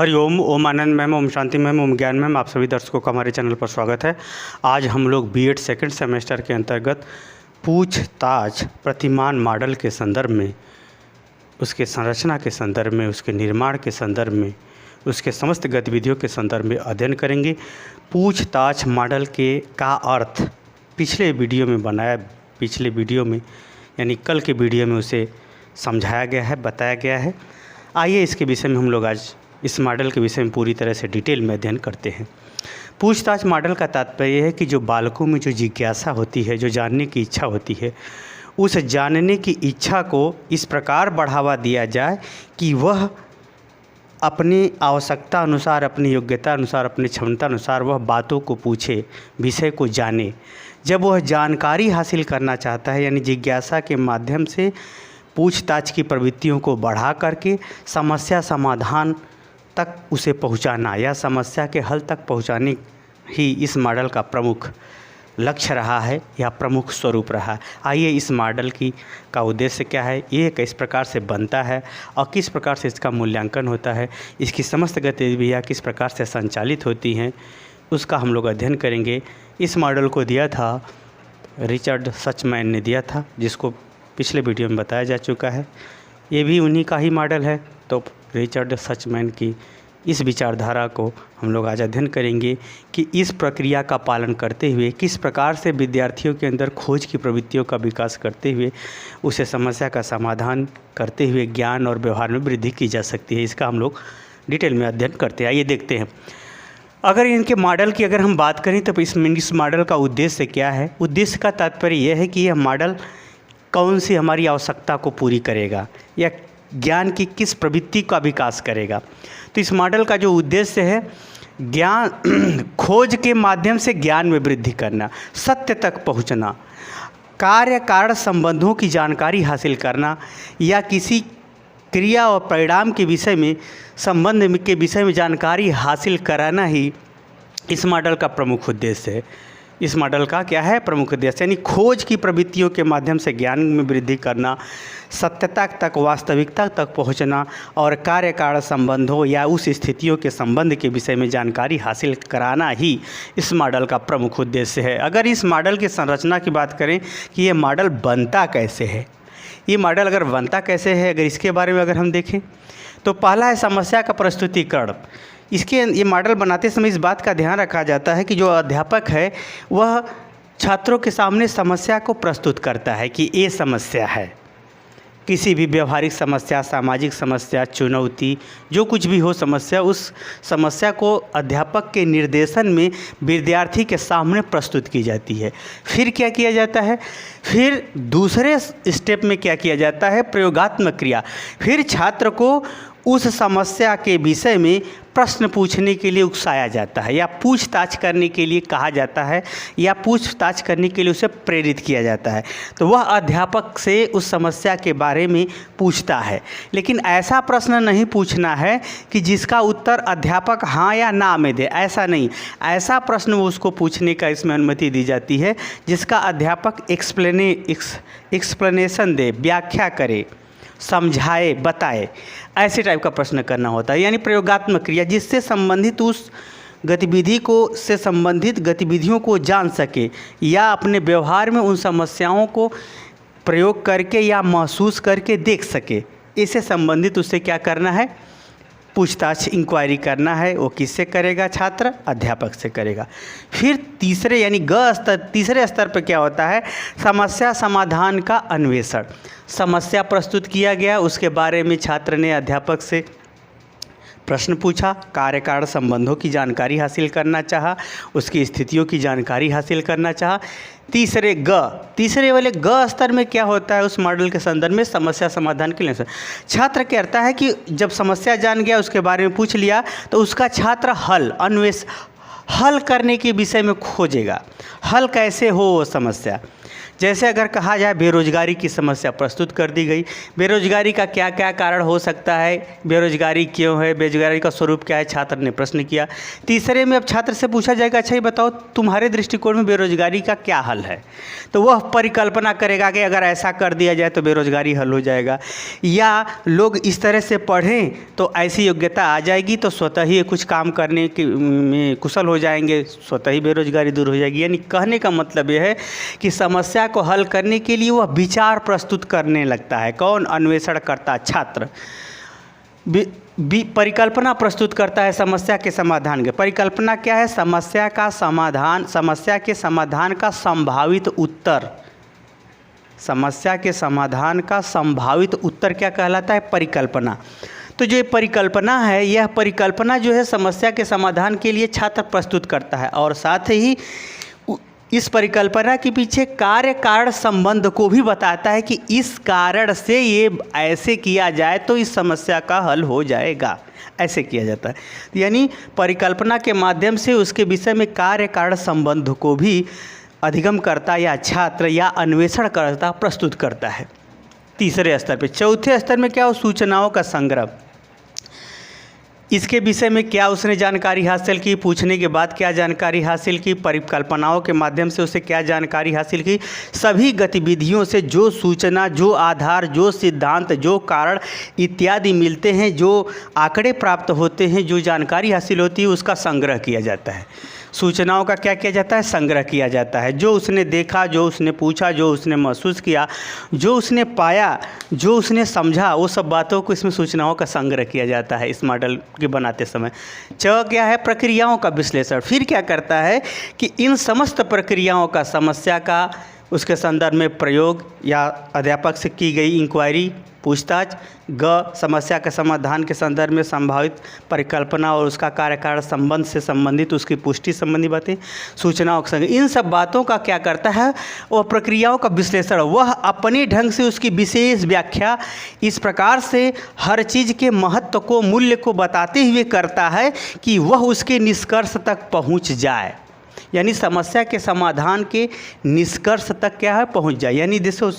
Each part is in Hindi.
हरिओम, ओम आनंद मैम, ओम शांति मैम, ओम ज्ञान मैम, आप सभी दर्शकों का हमारे चैनल पर स्वागत है। आज हम लोग बीएड सेकंड सेमेस्टर के अंतर्गत पूछताछ प्रतिमान मॉडल के संदर्भ में, उसके संरचना के संदर्भ में, उसके निर्माण के संदर्भ में, उसके समस्त गतिविधियों के संदर्भ में अध्ययन करेंगे। पूछताछ मॉडल का अर्थ पिछले वीडियो में बनाया, पिछले वीडियो में यानी कल के वीडियो में उसे समझाया गया है, बताया गया है। आइए इसके विषय में हम लोग आज इस मॉडल के विषय में पूरी तरह से डिटेल में अध्ययन करते हैं। पूछताछ मॉडल का तात्पर्य है कि जो बालकों में जो जिज्ञासा होती है, जो जानने की इच्छा होती है, उस जानने की इच्छा को इस प्रकार बढ़ावा दिया जाए कि वह अपनी आवश्यकता अनुसार, अपनी योग्यता अनुसार, अपनी क्षमता अनुसार वह बातों को पूछे, विषय को जाने। जब वह जानकारी हासिल करना चाहता है, यानी जिज्ञासा के माध्यम से पूछताछ की प्रवृत्तियों को बढ़ा करके समस्या समाधान तक उसे पहुंचाना या समस्या के हल तक पहुंचाने ही इस मॉडल का प्रमुख लक्ष्य रहा है या प्रमुख स्वरूप रहा है। आइए इस मॉडल का उद्देश्य क्या है, ये किस प्रकार से बनता है और किस प्रकार से इसका मूल्यांकन होता है, इसकी समस्त गतिविधियाँ किस प्रकार से संचालित होती हैं, उसका हम लोग अध्ययन करेंगे। इस मॉडल को दिया था रिचर्ड सचमैन ने दिया था, जिसको पिछले वीडियो में बताया जा चुका है। ये भी उन्हीं का ही मॉडल है। तो रिचर्ड सचमैन की इस विचारधारा को हम लोग आज अध्ययन करेंगे कि इस प्रक्रिया का पालन करते हुए किस प्रकार से विद्यार्थियों के अंदर खोज की प्रवृत्तियों का विकास करते हुए उसे समस्या का समाधान करते हुए ज्ञान और व्यवहार में वृद्धि की जा सकती है। इसका हम लोग डिटेल में अध्ययन करते हैं। आइए देखते हैं। अगर इनके मॉडल की अगर हम बात करें तो इस मॉडल का उद्देश्य क्या है। उद्देश्य का तात्पर्य यह है कि यह मॉडल कौन सी हमारी आवश्यकता को पूरी करेगा या ज्ञान की किस प्रवृत्ति का विकास करेगा। तो इस मॉडल का जो उद्देश्य है, ज्ञान खोज के माध्यम से ज्ञान में वृद्धि करना, सत्य तक पहुंचना, कार्य कारण संबंधों की जानकारी हासिल करना या किसी क्रिया और परिणाम के विषय में, संबंध के विषय में जानकारी हासिल कराना ही इस मॉडल का प्रमुख उद्देश्य है। इस मॉडल का क्या है, प्रमुख उद्देश्य, यानी खोज की प्रवृत्तियों के माध्यम से ज्ञान में वृद्धि करना, सत्यता तक, वास्तविकता तक पहुंचना और कार्य कारण संबंधों या उस स्थितियों के संबंध के विषय में जानकारी हासिल कराना ही इस मॉडल का प्रमुख उद्देश्य है। अगर इस मॉडल की संरचना की बात करें कि ये मॉडल बनता कैसे है, ये मॉडल अगर बनता कैसे है, अगर इसके बारे में अगर हम देखें तो पहला है समस्या का प्रस्तुतिकरण। ये मॉडल बनाते समय इस बात का ध्यान रखा जाता है कि जो अध्यापक है वह छात्रों के सामने समस्या को प्रस्तुत करता है कि ये समस्या है। किसी भी व्यवहारिक समस्या, सामाजिक समस्या, चुनौती, जो कुछ भी हो समस्या, उस समस्या को अध्यापक के निर्देशन में विद्यार्थी के सामने प्रस्तुत की जाती है। फिर क्या किया जाता है, फिर दूसरे स्टेप में क्या किया जाता है, प्रयोगात्मक क्रिया। फिर छात्र को उस समस्या के विषय में प्रश्न पूछने के लिए उकसाया जाता है या पूछताछ करने के लिए कहा जाता है या पूछताछ करने के लिए उसे प्रेरित किया जाता है। तो वह अध्यापक से उस समस्या के बारे में पूछता है, लेकिन ऐसा प्रश्न नहीं पूछना है कि जिसका उत्तर अध्यापक हाँ या ना में दे, ऐसा नहीं। ऐसा प्रश्न वो उसको पूछने का इसमें अनुमति दी जाती है जिसका अध्यापक एक्सप्लेनेशन दे, व्याख्या करे, समझाए, बताए, ऐसे टाइप का प्रश्न करना होता है। यानी प्रयोगात्मक क्रिया, जिससे संबंधित उस गतिविधि को से संबंधित गतिविधियों को जान सके या अपने व्यवहार में उन समस्याओं को प्रयोग करके या महसूस करके देख सके। इससे संबंधित उससे क्या करना है, पूछताछ, इंक्वायरी करना है। वो किससे करेगा, छात्र अध्यापक से करेगा। फिर तीसरे यानी तीसरे स्तर पर क्या होता है, समस्या समाधान का अन्वेषण। समस्या प्रस्तुत किया गया, उसके बारे में छात्र ने अध्यापक से प्रश्न पूछा, कार्य कारण संबंधों की जानकारी हासिल करना चाहा, उसकी स्थितियों की जानकारी हासिल करना चाहा। तीसरे वाले ग स्तर में क्या होता है, उस मॉडल के संदर्भ में समस्या समाधान के लिए छात्र कहता है कि जब समस्या जान गया, उसके बारे में पूछ लिया, तो उसका छात्र हल करने के विषय में खोजेगा। हल कैसे हो वो समस्या, जैसे अगर कहा जाए बेरोजगारी की समस्या प्रस्तुत कर दी गई, बेरोजगारी का क्या क्या कारण हो सकता है, बेरोजगारी क्यों है, बेरोजगारी का स्वरूप क्या है, छात्र ने प्रश्न किया। तीसरे में अब छात्र से पूछा जाएगा, अच्छा ये बताओ तुम्हारे दृष्टिकोण में बेरोजगारी का क्या हल है, तो वह परिकल्पना करेगा कि अगर ऐसा कर दिया जाए तो बेरोजगारी हल हो जाएगा, या लोग इस तरह से पढ़ें तो ऐसी योग्यता आ जाएगी तो स्वतः ही कुछ काम करने के में कुशल हो जाएंगे, स्वतः ही बेरोजगारी दूर हो जाएगी। यानी कहने का मतलब यह है कि समस्या को हल करने के लिए वह विचार प्रस्तुत करने लगता है। कौन? अन्वेषण करता छात्र परिकल्पना प्रस्तुत करता है समस्या के समाधान के। परिकल्पना क्या है? समस्या का समाधान, समस्या के समाधान का संभावित उत्तर। समस्या के समाधान का संभावित उत्तर क्या कहलाता है? परिकल्पना। तो जो ये परिकल्पना है, यह परिकल्पना जो है समस्या के समाधान के लिए छात्र प्रस्तुत करता है, और साथ ही इस परिकल्पना के पीछे कार्य कारण संबंध को भी बताता है कि इस कारण से ये ऐसे किया जाए तो इस समस्या का हल हो जाएगा, ऐसे किया जाता है। यानी परिकल्पना के माध्यम से उसके विषय में कार्य कारण संबंध को भी अधिगमकर्ता या छात्र या अन्वेषणकर्ता प्रस्तुत करता है। तीसरे स्तर पे। चौथे स्तर में क्या हो? सूचनाओं का संग्रह। इसके विषय में क्या उसने जानकारी हासिल की, पूछने के बाद क्या जानकारी हासिल की, परिकल्पनाओं के माध्यम से उसे क्या जानकारी हासिल की, सभी गतिविधियों से जो सूचना, जो आधार, जो सिद्धांत, जो कारण इत्यादि मिलते हैं, जो आंकड़े प्राप्त होते हैं, जो जानकारी हासिल होती है, उसका संग्रह किया जाता है। सूचनाओं का क्या किया जाता है? संग्रह किया जाता है। जो उसने देखा, जो उसने पूछा, जो उसने महसूस किया, जो उसने पाया, जो उसने समझा, वो सब बातों को इसमें सूचनाओं का संग्रह किया जाता है इस मॉडल के बनाते समय। क्या है? प्रक्रियाओं का विश्लेषण। फिर क्या करता है कि इन समस्त प्रक्रियाओं का, समस्या का, उसके संदर्भ में प्रयोग या अध्यापक से की गई इंक्वायरी, पूछताछ, समस्या के समाधान के संदर्भ में संभावित परिकल्पना और उसका कार्यकारण संबंध से संबंधित उसकी पुष्टि संबंधी बातें, सूचनाओं के संग, इन सब बातों का क्या करता है? वह प्रक्रियाओं का विश्लेषण, वह अपने ढंग से उसकी विशेष व्याख्या इस प्रकार से हर चीज़ के महत्व को, मूल्य को बताते हुए करता है कि वह उसके निष्कर्ष तक पहुँच जाए। यानी समस्या के समाधान के निष्कर्ष तक क्या है? पहुंच जाए। यानी देखो,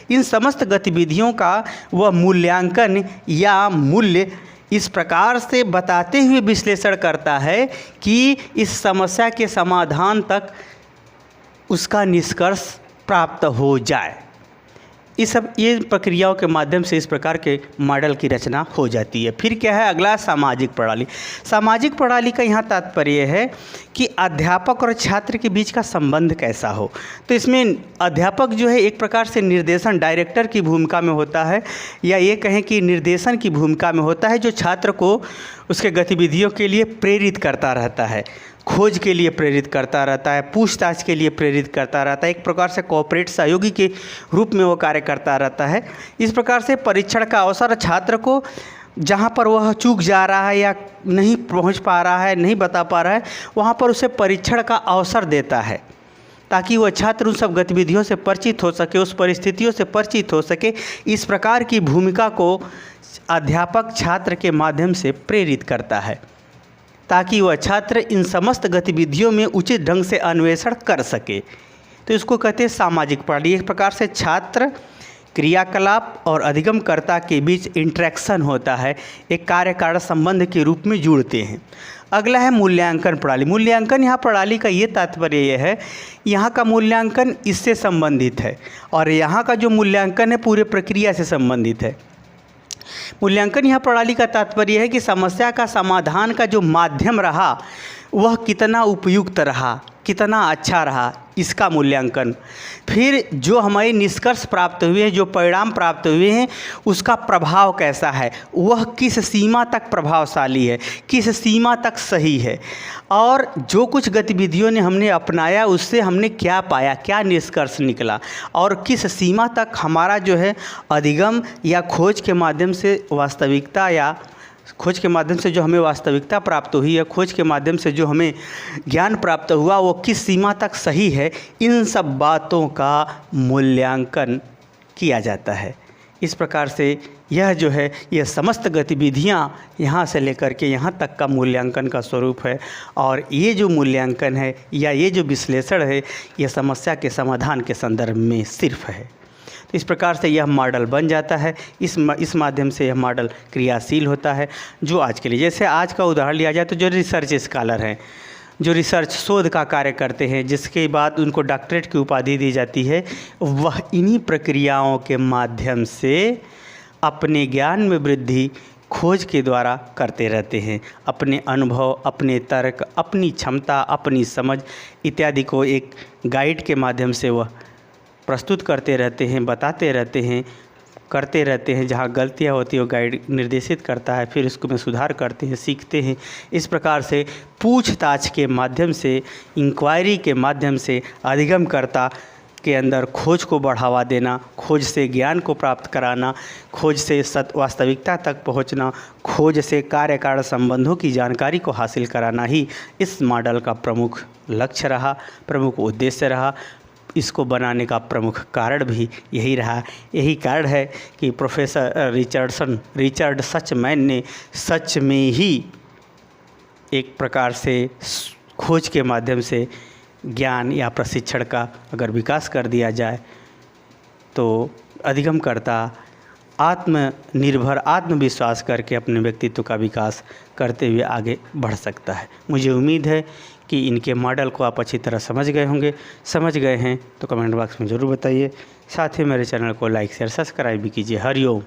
इन समस्त गतिविधियों का वह मूल्यांकन या मूल्य इस प्रकार से बताते हुए विश्लेषण करता है कि इस समस्या के समाधान तक उसका निष्कर्ष प्राप्त हो जाए। ये प्रक्रियाओं के माध्यम से इस प्रकार के मॉडल की रचना हो जाती है। फिर क्या है? अगला सामाजिक प्रणाली। सामाजिक प्रणाली का यहाँ तात्पर्य है कि अध्यापक और छात्र के बीच का संबंध कैसा हो। तो इसमें अध्यापक जो है एक प्रकार से निर्देशन, डायरेक्टर की भूमिका में होता है, या ये कहें कि निर्देशन की भूमिका में होता है, जो छात्र को उसके गतिविधियों के लिए प्रेरित करता रहता है, खोज के लिए प्रेरित करता रहता है, पूछताछ के लिए प्रेरित करता रहता है, एक प्रकार से कोऑपरेट सहयोगी के रूप में वो कार्य करता रहता है। इस प्रकार से परीक्षण का अवसर छात्र को जहाँ पर वह चूक जा रहा है या नहीं पहुँच पा रहा है, नहीं बता पा रहा है, वहाँ पर उसे परीक्षण का अवसर देता है, ताकि वह छात्र उन सब गतिविधियों से परिचित हो सके, उस परिस्थितियों से परिचित हो सके। इस प्रकार की भूमिका को अध्यापक छात्र के माध्यम से प्रेरित करता है, ताकि वह छात्र इन समस्त गतिविधियों में उचित ढंग से अन्वेषण कर सके। तो इसको कहते हैं सामाजिक प्रणाली। एक प्रकार से छात्र, क्रियाकलाप और अधिगमकर्ता के बीच इंटरेक्शन होता है, एक कार्य कारण संबंध के रूप में जुड़ते हैं। अगला है मूल्यांकन प्रणाली। मूल्यांकन यहाँ प्रणाली का ये तात्पर्य यह है, यहाँ का मूल्यांकन इससे संबंधित है, और यहाँ का जो मूल्यांकन है पूरे प्रक्रिया से संबंधित है। मूल्यांकन यह प्रणाली का तात्पर्य है कि समस्या का समाधान का जो माध्यम रहा वह कितना उपयुक्त रहा, कितना अच्छा रहा, इसका मूल्यांकन। फिर जो हमारे निष्कर्ष प्राप्त हुए हैं, जो परिणाम प्राप्त हुए हैं, उसका प्रभाव कैसा है, वह किस सीमा तक प्रभावशाली है, किस सीमा तक सही है, और जो कुछ गतिविधियों ने हमने अपनाया उससे हमने क्या पाया, क्या निष्कर्ष निकला, और किस सीमा तक हमारा जो है अधिगम या खोज के माध्यम से वास्तविकता, या खोज के माध्यम से जो हमें वास्तविकता प्राप्त हुई है, खोज के माध्यम से जो हमें ज्ञान प्राप्त हुआ, वो किस सीमा तक सही है। इन सब बातों का मूल्यांकन किया जाता है। इस प्रकार से यह जो है यह समस्त गतिविधियाँ यहाँ से लेकर के यहाँ तक का मूल्यांकन का स्वरूप है। और ये जो मूल्यांकन है या ये जो विश्लेषण है यह समस्या के समाधान के संदर्भ में सिर्फ है। तो इस प्रकार से यह मॉडल बन जाता है। इस माध्यम से यह मॉडल क्रियाशील होता है। जो आज के लिए, जैसे आज का उदाहरण लिया जाए तो जो रिसर्च स्कॉलर हैं, जो रिसर्च शोध का कार्य करते हैं, जिसके बाद उनको डॉक्टरेट की उपाधि दी जाती है, वह इन्हीं प्रक्रियाओं के माध्यम से अपने ज्ञान में वृद्धि खोज के द्वारा करते रहते हैं। अपने अनुभव, अपने तर्क, अपनी क्षमता, अपनी समझ इत्यादि को एक गाइड के माध्यम से वह प्रस्तुत करते रहते हैं, बताते रहते हैं, करते रहते हैं। जहाँ गलतियाँ होती है वो गाइड निर्देशित करता है, फिर इसको में सुधार करते हैं, सीखते हैं। इस प्रकार से पूछताछ के माध्यम से, इंक्वायरी के माध्यम से अधिगमकर्ता के अंदर खोज को बढ़ावा देना, खोज से ज्ञान को प्राप्त कराना, खोज से वास्तविकता तक पहुंचना, खोज से कार्यकारण संबंधों की जानकारी को हासिल कराना ही इस मॉडल का प्रमुख लक्ष्य रहा, प्रमुख उद्देश्य रहा। इसको बनाने का प्रमुख कारण भी यही रहा। यही कारण है कि प्रोफेसर रिचर्ड सचमैन ने सच में ही एक प्रकार से खोज के माध्यम से ज्ञान या प्रशिक्षण का अगर विकास कर दिया जाए तो अधिगमकर्ता आत्मनिर्भर, आत्मविश्वास करके अपने व्यक्तित्व का विकास करते हुए आगे बढ़ सकता है। मुझे उम्मीद है कि इनके मॉडल को आप अच्छी तरह समझ गए होंगे। समझ गए हैं तो कमेंट बॉक्स में ज़रूर बताइए। साथ ही मेरे चैनल को लाइक शेयर सब्सक्राइब भी कीजिए। हरिओम।